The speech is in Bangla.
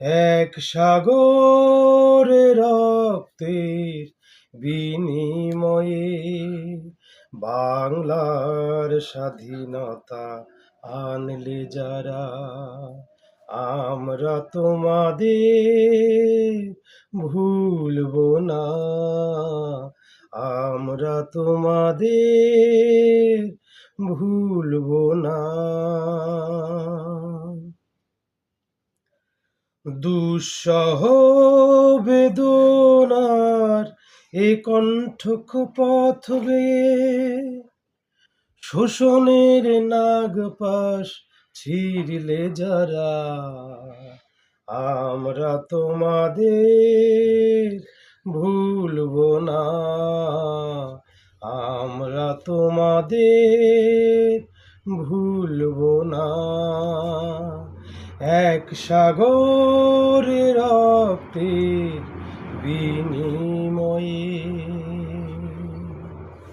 এক সাগরে রক্তের বিনিময়ে বাংলার স্বাধীনতা আনলে যারা, আমরা তোমাদের ভুলবো না, আমরা তোমাদের ভুলবো না। দুঃসহ বেদনার এ কণ্ঠক পথ বেয়ে শোষণের নাগপাশ ছিঁড়লে যারা, আমরা তোমাদের ভুলবো না, আমরা তোমাদের ভুলবো না। এক সাগরে রক্তের বিনিময়ে